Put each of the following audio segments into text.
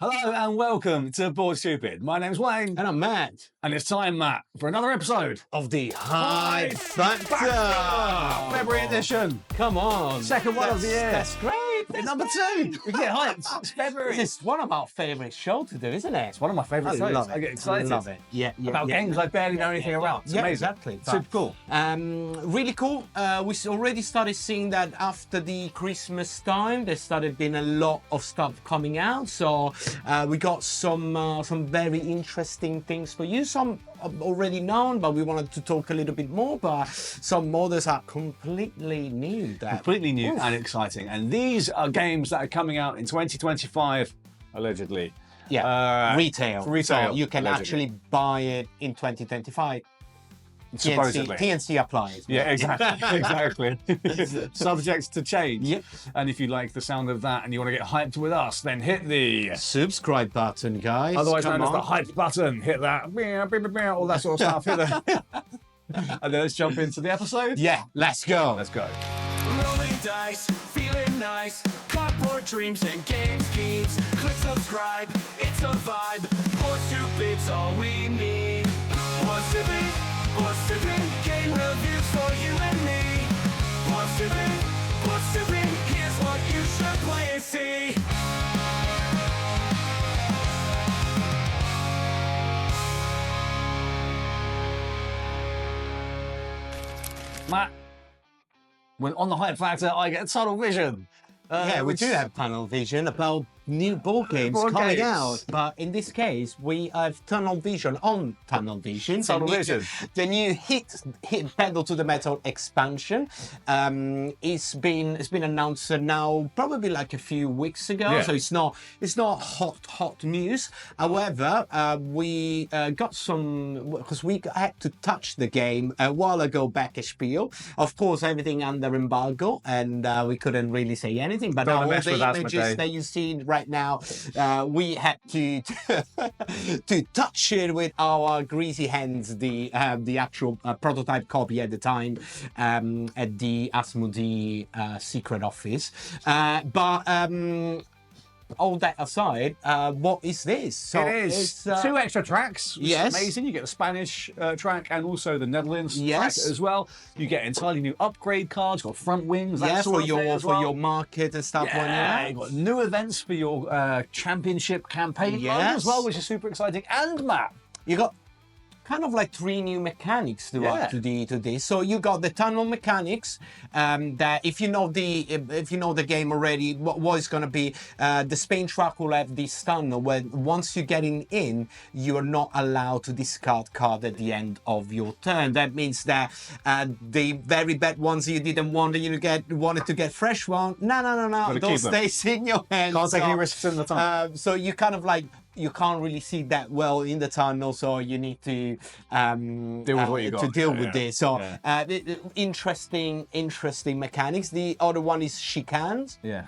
Hello and welcome to Board Stupid. My name's Wayne. And I'm Matt. And it's time, Matt, for another episode Of the Hype Factor! February edition. Come on. Second one of the year. That's great. That's Number great. 2. We get hyped. It's February. This is one of our favourite shows to do, isn't it? It's one of my favourite shows. love it. I get excited. Love it. Yeah, About games I barely know anything about. It's yeah, amazing. exactly. Super cool. Really cool. We already started seeing that after the Christmas time, there started being a lot of stuff coming out. So we got some very interesting things for you. Some already known, but we wanted to talk a little bit more. But some others are completely new. Completely new and exciting. And these are games that are coming out in 2025, allegedly. Yeah, retail. Retail. So you can allegedly. actually buy it in 2025. Supposedly. TNC applies. Yeah, exactly. Exactly. Subject to change. Yep. And if you like the sound of that and you want to get hyped with us, then hit the Subscribe button, guys. otherwise known Come as the on. hype button. Hit that. All that sort of stuff. Hit that. And then let's jump into the episode. Yeah, let's go. Let's go. Rolling dice, feeling nice. Cardboard dreams and game schemes. Click subscribe, it's a vibe. Board Stupid's all we need. Board Stupid, Board Stupid. Game reviews for you and me. Board Stupid, here's what you should play and see. Matt, when on the hype factor, I get tunnel vision. Yeah, we which- do have tunnel vision about new board games Board coming games. out, but in this case, we have tunnel vision on tunnel vision. Tunnel The new- vision. The new hit pedal to the metal expansion. It's been announced now probably like a few weeks ago, Yeah. so it's not hot news. However, we got some because we had to touch the game a while ago back at Spiel. Of course, everything under embargo, and we couldn't really say anything. But Don't all mess the with us, images Matej. that you see right now, we had to to touch it with our greasy hands. The actual prototype copy at the time at the Asmodee secret office, but. All that aside, what is this? So It is it's, 2 extra tracks. Which yes. is amazing. You get the Spanish track and also the Netherlands Yes. track as well. You get entirely new upgrade cards, got front wings, that yeah, sort for of your thing as well. for your market and stuff. Yeah, when you you're got new events for your championship campaign run Yes. as well, which is super exciting. And Matt, you got kind of like 3 new mechanics to Yeah. add to this. So you got the tunnel mechanics that if you know the game already, what is going to be the Spain track will have this tunnel where once you're getting in, you are not allowed to discard card at the end of your turn. That means that the very bad ones you didn't want wanted to get fresh one. No. Gotta keep Those them. stays in your hands. Can't take any So, risks in the tunnel. so you kind of like. You can't really see that well in the tunnel, so you need to Deal with what you got. to deal Yeah, with yeah. this. So Yeah. interesting mechanics. The other one is chicanes. yeah.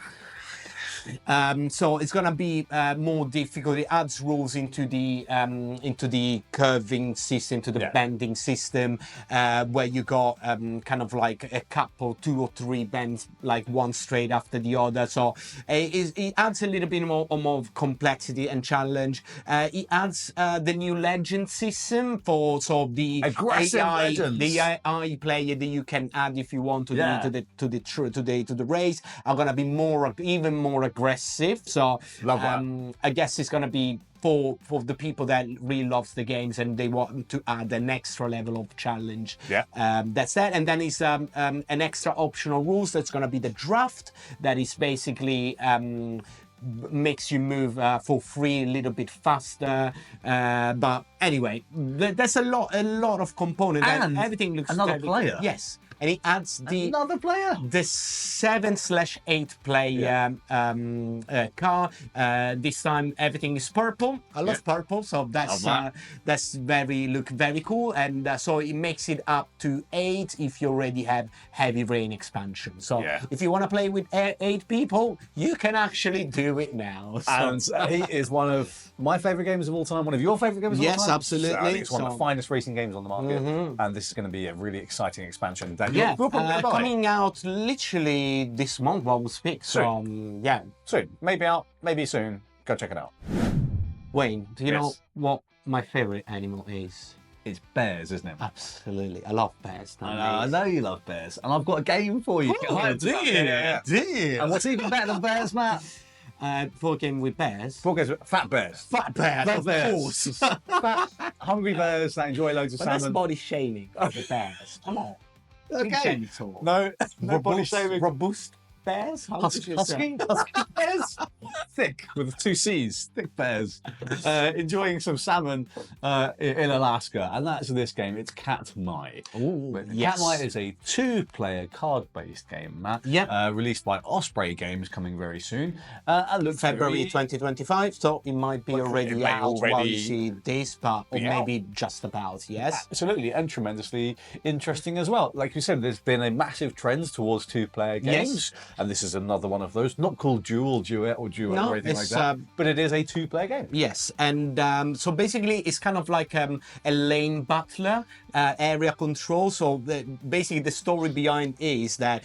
So it's gonna be more difficult. It adds rules into the curving system, to the Yeah. bending system, where you got kind of like a couple, 2 or 3 bends, like one straight after the other. So it adds a little bit more complexity and challenge. It adds the new legend system for the Aggressive AI, legends. the AI player that you can add if you want to Yeah. the race are gonna be even more aggressive. So Love that. I guess it's gonna be for the people that really loves the games and they want to add an extra level of challenge. Yeah. That's that. And then it's an extra optional rules that's gonna be the draft. That is basically makes you move for free a little bit faster. But anyway, there's a lot of components. And everything looks another very- player. Yes. And it adds Another player. the 7/8 player car. This time everything is purple. I love purple, so that's Love that's very cool. And so it makes it up to 8 if you already have Heavy Rain expansion. So Yeah. if you want to play with 8 people, you can actually do it now. So, And he is one of my favourite games of all time, one of your favourite games of all Yes, time. absolutely. So I think it's one of the So- finest racing games on the market. And this is going to be a really exciting expansion that yeah, you'll probably buy. coming out literally this month while we speak. So yeah. Soon. Maybe out, maybe soon. Go check it out. Wayne, do you know Yes. what my favorite animal is? It's bears, isn't it? Absolutely. I love bears. I know you love bears, and I've got a game for you. Do you? And what's even better than bears, Matt? Board game with bears. Boardgames with fat bears. Fat bears, Fat of bears. course. Fat, hungry bears that enjoy loads of But that's salmon. body shaming of the bears. Come on. Be Okay. gentle. No, no body Robust, shaming. robust bears? How would you say? Husky bears. Thick with 2 C's. Thick bears. Enjoying some salmon in Alaska, and that's this game. It's Katmai. Ooh, yes. Katmai is a 2-player card-based game, Matt. Yep. Released by Osprey Games, coming very soon. And looks February very- 2025, so it might be Well, already it may out while already you see this, but or be out. maybe just about, yes. Absolutely, and tremendously interesting as well. Like you said, there's been a massive trend towards 2-player games, and this is another one of those. Not called duet or duet No, or anything like it's, that, but it is a 2-player game. Yes, and so basically it's kind of like a lane butler, area control. So basically the story behind is that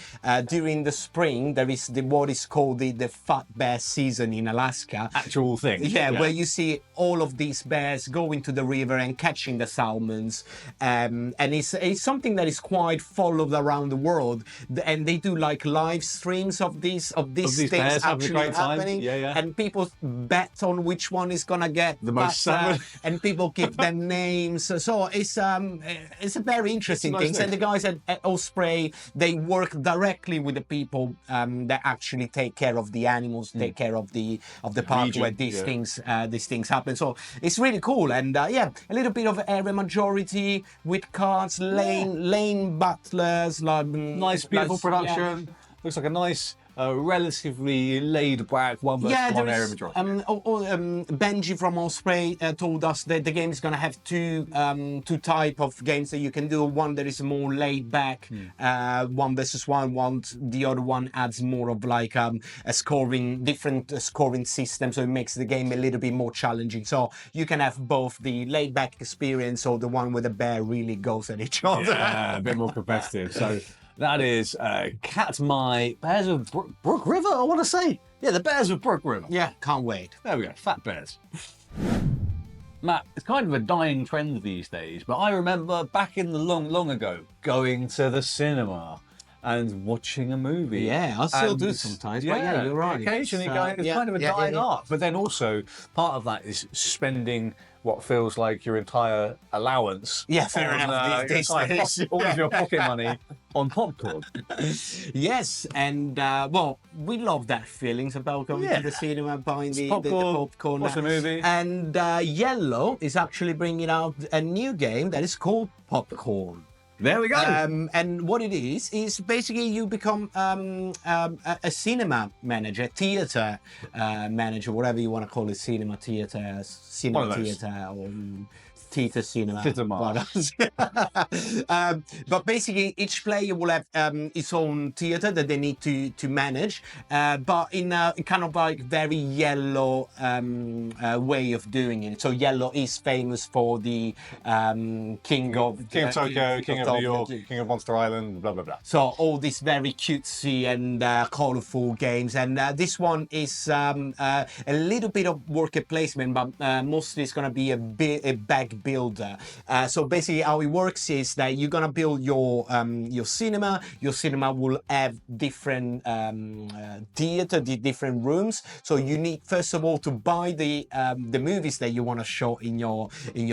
during the spring there is what is called the fat bear season in Alaska. Actual thing. Yeah, where you see all of these bears go into the river and catching the salmons, and it's something that is quite followed around the world, and they do like live streams of these things bears having a actually great time. happening, Yeah. and people bet on which one is gonna get The most fatter, salmon. and people give their names. So it's a very interesting It's a nice thing. And the guys at Osprey, they work directly with the people that actually take care of the animals, take care of the park region, where these yeah. things happen. So it's really cool, and a little bit of area majority with cards, lane butlers, like Nice, beautiful yeah. production. Looks like a nice, relatively laid back one versus Yeah, one there area is. majority. Benji from Osprey told us that the game is going to have two type of games that you can do. One that is more laid back, one versus one. The other one adds more of like a different scoring system, so it makes the game a little bit more challenging. So you can have both the laid back experience or the one where the bear really goes at each other. Yeah, a bit more competitive. So that is Katmai, Bears of Brook River, I want to say. Yeah, the Bears of Brook River. Yeah, can't wait. There we go, fat bears. Matt, it's kind of a dying trend these days, but I remember back in the long ago going to the cinema and watching a movie. Yeah, I still And do sometimes, but yeah, you're right. Occasionally It's, going, it's yeah, kind of a yeah, dying yeah. art. But then also, part of that is spending what feels like your entire allowance. Yeah, fair on, enough. These your entire days. all of your pocket money on popcorn. Yes, and well, we love that feelings about going Yeah. to the cinema, buying the Popcorn, popcorn. watch the movie. And Yellow is actually bringing out a new game that is called Popcorn. There we go. And what it is basically you become a cinema manager, theater manager, whatever you want to call it, cinema, theater, One cinema, of those. theater, or theater, cinema. Cinema. But basically, each player will have its own theater that they need to manage, but in a kind of like very Yellow way of doing it. So Yellow is famous for the King of Tokyo, King of New York, Tokyo. King of Monster Island, blah, blah, blah. So all these very cutesy and colorful games, and this one is a little bit of worker placement, but mostly it's going to be a bag builder. So basically, how it works is that you're going to build your cinema. Your cinema will have different theater, different rooms. So you need first of all to buy the movies that you want to show in your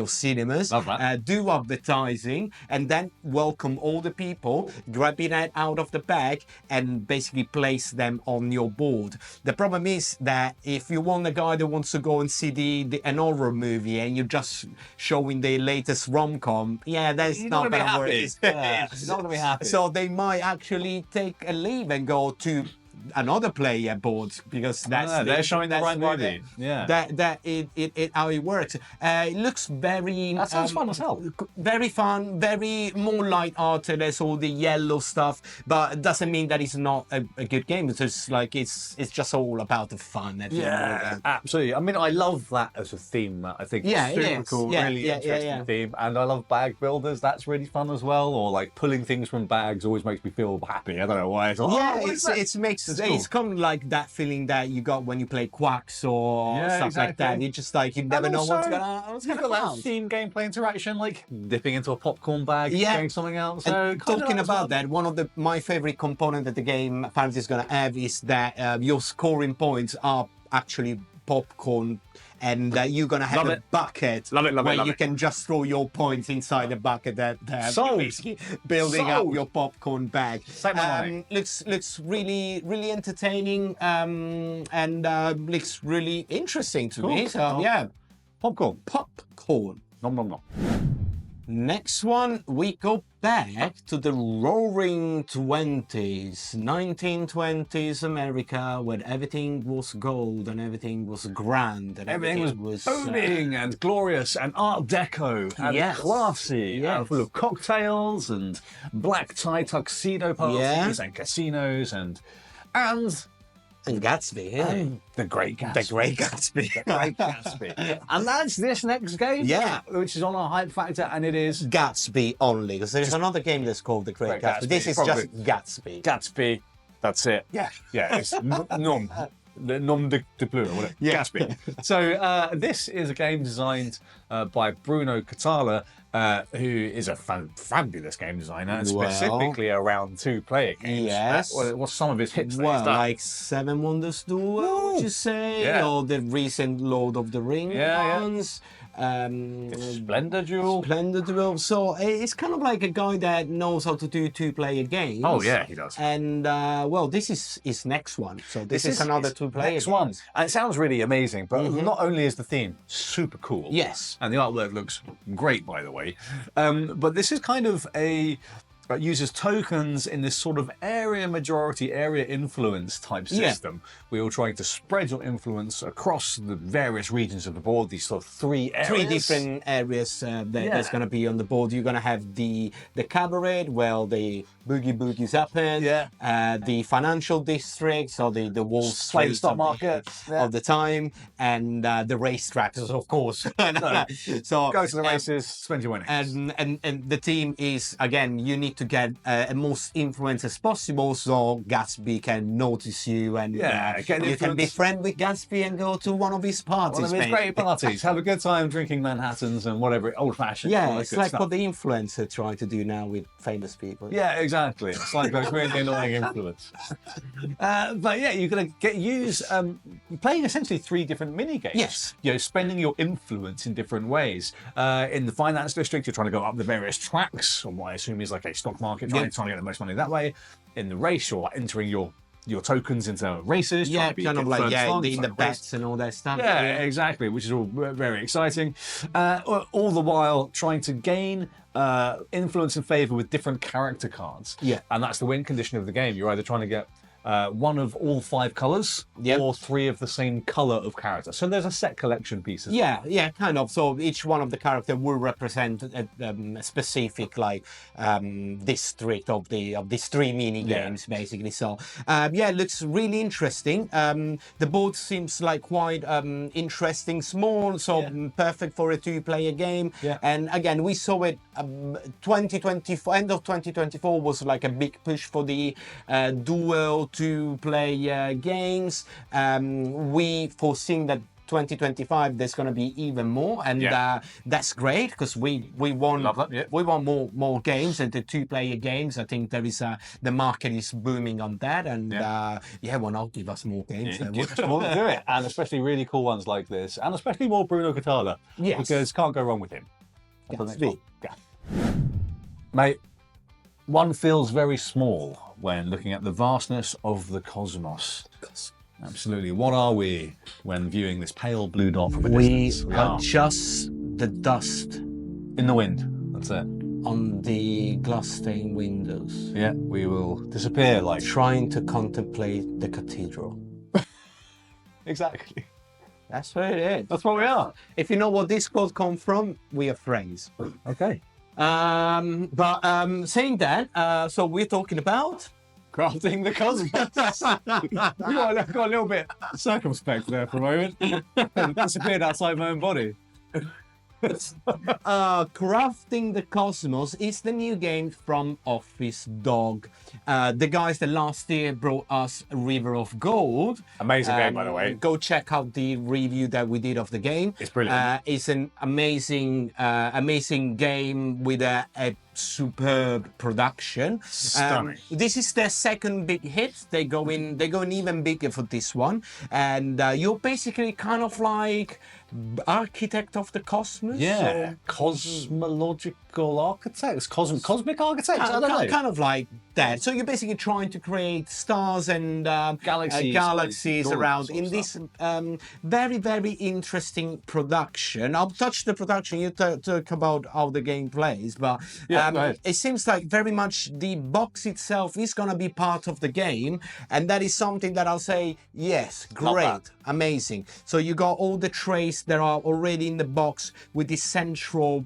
cinemas. Love that. Do advertising, and then welcome all the people, grabbing it out of the bag, and basically place them on your board. The problem is that if you want a guy that wants to go and see an horror movie and you're just showing the latest rom-com, yeah, that's You're not not gonna gonna work. be happy. Yeah, you're not gonna be happy. So they might actually take a leave and go to another player board because they're showing the right what movie. Yeah. that it how it works. It looks very That sounds fun as hell. very fun, very more light-hearted as all the Yellow stuff, but it doesn't mean that it's not a good game. It's just like it's just all about the fun at the end of the day. Absolutely. I mean, I love that as a theme, Matt. I think Yeah, it's it super is. cool, Yeah, really yeah, interesting yeah. theme. And I love bag builders. That's really fun as well. Or like pulling things from bags always makes me feel happy. I don't know why. It's like, Yeah, oh, what is that? it makes it's kind of like that feeling that you got when you play Quacks or stuff like that. You just like, you never know what's gonna You've got come that out. scene gameplay interaction, like dipping into a popcorn bag, getting something else. So And talking about that, one of my favorite component that the game apparently is going to have is that your scoring points are actually popcorn, and you're going to have a bucket where you can just throw your points inside the bucket that basically building up your popcorn bag. Looks really entertaining, and looks really interesting to me. So yeah, popcorn. Nom nom nom. Next one, we go back to the roaring 20s, 1920s America, where everything was gold and everything was grand and everything was booming and glorious and Art Deco and classy and full of cocktails and black tie tuxedo parties and casinos and Gatsby, and the Great Gatsby. The Great Gatsby. The Great Gatsby. And that's this next game, which is on our hype factor, and it is Gatsby only, because there's another game that's called The Great Gatsby. This is just Gatsby. Gatsby, that's it. Yeah, it's nom de plume, whatever. Gatsby. So this is a game designed by Bruno Catala, who is a fabulous game designer, and specifically around two-player games. Yes. What's some of his hits? Like Seven Wonders Duel, would you say? Or the recent Lord of the Rings ones. Splendor Duel. So it's kind of like a guy that knows how to do two-player games. Oh yeah, he does. And well, this is his next one. So this is another two-player next one. And it sounds really amazing, but not only is the theme super cool, and the artwork looks great, by the way, but this is kind of uses tokens in this sort of area majority, area influence type system. Where you're trying to spread your influence across the various regions of the board, these sort of three different areas that's going to be on the board. You're going to have the cabaret, where the boogies happen, the financial districts, or the Wall Street stock market of the time, and the racetracks, of course. So go to the races, spend your winnings. And the team is, again, you need to get most influence as possible, so Gatsby can notice you, and you can be friend with Gatsby and go to one of his parties. One of his great parties. Have a good time drinking Manhattans and whatever, old-fashioned. Yeah, it's like what the influencer try to do now with famous people. Yeah, exactly. It's like a really annoying influence. But yeah, you're going to use playing essentially three different mini games. Yes. You know, spending your influence in different ways. In the finance district, you're trying to go up the various tracks, or what I assume is like a stock market, trying to get the most money that way. In the race, you're entering your tokens into races. Kind of like the bets and all that stuff. Yeah, exactly, which is all very exciting. All the while trying to gain influence and favour with different character cards. Yeah. And that's the win condition of the game. You're either trying to get one of all 5 colours or 3 of the same colour of character. So there's a set collection piece. Yeah, kind of. So each one of the characters will represent a specific district of these 3 mini games, basically. So it looks really interesting. The board seems like quite interesting, small, so perfect for a 2-player game. Yeah. And again, we saw it 2024, end of 2024 was like a big push for the dual 2-player games. We foreseen that 2025 there's going to be even more, and that's great, because we want more games, and the 2-player games. I think there is the market is booming on that, and why not give us more games? We'll do it, and especially really cool ones like this, and especially more Bruno Catala, because can't go wrong with him. Mate, one feels very small when looking at the vastness of the cosmos. Absolutely. What are we when viewing this pale blue dot from a distance? We are just the dust in the wind. That's it. On the glass-stained windows. Yeah, we will disappear like... Trying to contemplate the cathedral. Exactly. That's what it is. That's what we are. If you know what this quote comes from, we are friends. Okay. But saying that, so we're talking about... Crafting the cosmos. got a little bit circumspect there for a moment. Disappeared outside my own body. Crafting the Cosmos is the new game from Office Dog. The guys that last year brought us River of Gold. Amazing game, by the way. Go check out the review that we did of the game. It's brilliant. It's an amazing game with a superb production. Stunning. This is their second big hit. They're going even bigger for this one, and you're basically kind of like architect of the cosmos. Yeah, cosmological architects, cosmic architects. I don't know. Kind of like that. So you're basically trying to create stars and galaxies around in this very, very interesting production. I'll touch the production. You talk about how the game plays, but it seems like very much the box itself is going to be part of the game, and that is something that I'll say, yes, great, amazing. So you got all the trays that are already in the box with this central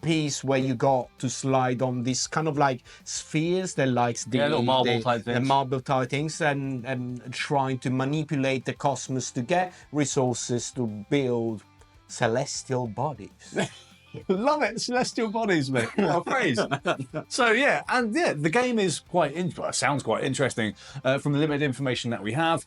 piece where you got to slide on this kind of like spheres that likes the little marble type things. The marble type things, and trying to manipulate the cosmos to get resources to build celestial bodies. Love it, celestial bodies, mate. What a phrase. So the game is sounds quite interesting from the limited information that we have.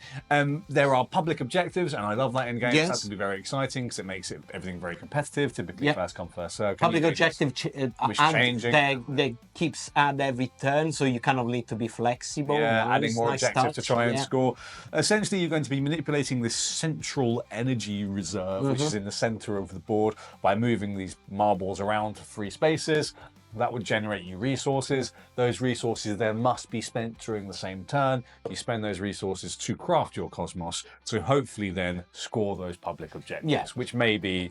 There are public objectives, and I love that in games. Yes. That can be very exciting because it makes everything very competitive. Typically, first come, first serve. Public objective changing. They keeps add every turn, so you kind of need to be flexible. Yeah, adding more objectives to try and score. Essentially, you're going to be manipulating this central energy reserve, which is in the center of the board, by moving these marbles around free spaces. That would generate you resources. Those resources then must be spent during the same turn. You spend those resources to craft your cosmos to hopefully then score those public objectives, which may be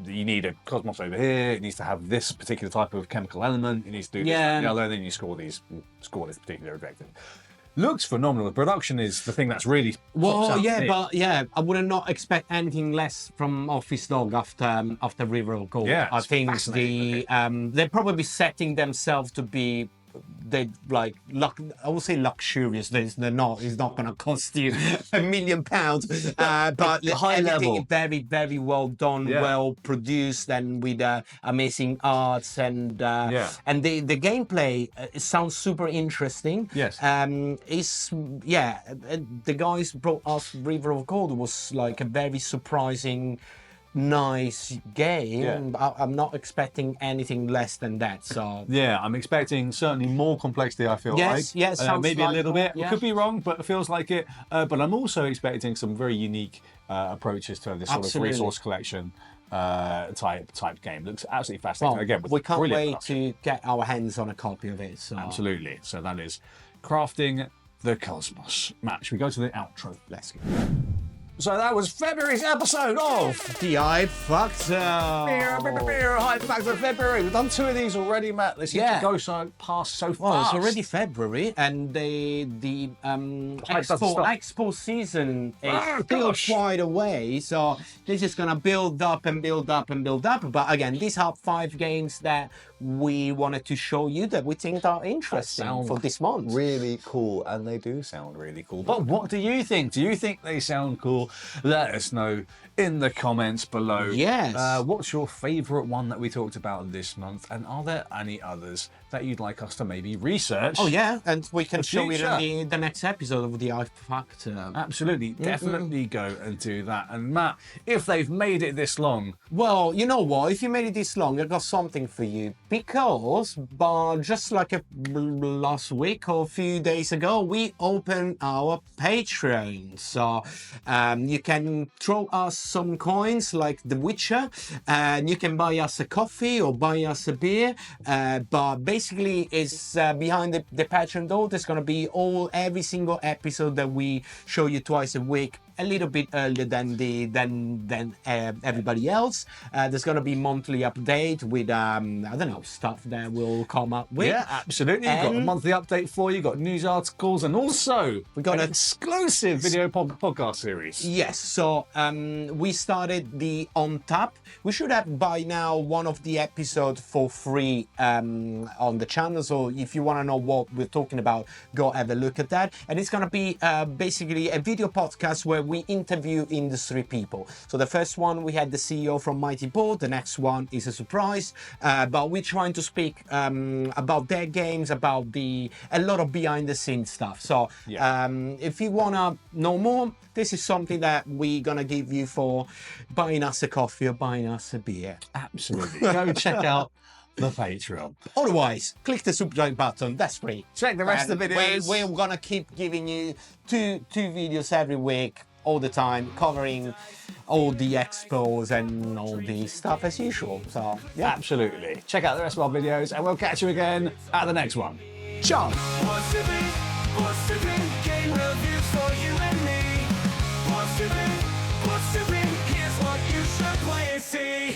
you need a cosmos over here, it needs to have this particular type of chemical element, it needs to do this and the other, and then you score this particular objective. Looks phenomenal. The production is the thing that's really I would not expect anything less from Office Dog after River of Gold. Yeah, I think they're probably setting themselves to be I would say luxurious. They're not. It's not going to cost you £1 million, but high level, very, very well done, well produced, and with amazing arts and the gameplay. It sounds super interesting. Yes. The guys brought us River of Gold was like a very surprising, nice game. I'm not expecting anything less than that. So I'm expecting certainly more complexity. I feel maybe a little bit. Could be wrong, but it feels like it. But I'm also expecting some very unique approaches to this sort of resource collection type game. Looks absolutely fascinating. Again, we can't wait to get our hands on a copy of it. So. Absolutely. So that is Crafting the Cosmos. Matt, should we go to the outro? Let's go. So that was February's episode of the Hype Factor. Hype Factor February. We've done 2 of these already, Matt. They seem to go past so fast. Well, it's already February, and the Expo season is still quite away. So this is gonna build up and build up and build up. But again, these are 5 games that we wanted to show you that we think are interesting for this month. Really cool, and they do sound really cool. But what do you think? Do you think they sound cool? Let us know in the comments below. Yes. What's your favourite one that we talked about this month? And are there any others that you'd like us to maybe research? Oh, yeah. And we can show it in the next episode of the Hype Factor. Absolutely. Definitely go and do that. And Matt, if they've made it this long... Well, you know what? If you made it this long, I've got something for you. Because just like last week or a few days ago, we opened our Patreon. So you can throw us some coins like The Witcher, and you can buy us a coffee or buy us a beer. But basically, it's behind the Patreon door. There's going to be every single episode that we show you twice a week, a little bit earlier than everybody else. There's going to be monthly update with stuff that we'll come up with. Yeah, absolutely. We've got a monthly update for you, got news articles, and also we got an exclusive video podcast series. Yes, so we started the On Tap. We should have by now one of the episodes for free on the channel. So if you want to know what we're talking about, go have a look at that. And it's going to be basically a video podcast where where we interview industry people. So the first one, we had the CEO from Mighty Board. The next one is a surprise, but we're trying to speak about their games, about a lot of behind the scenes stuff. So if you wanna know more, this is something that we're gonna give you for buying us a coffee or buying us a beer. Absolutely. Go check out the Patreon. Otherwise, click the subscribe button. That's free. Check the rest of the videos. We're gonna keep giving you two videos every week, all the time, covering all the expos and all the stuff as usual. So yeah, absolutely. Check out the rest of our videos, and we'll catch you again at the next one. Ciao. What's to be? Game reviews for you and me. What's to be? Here's what you should play and see.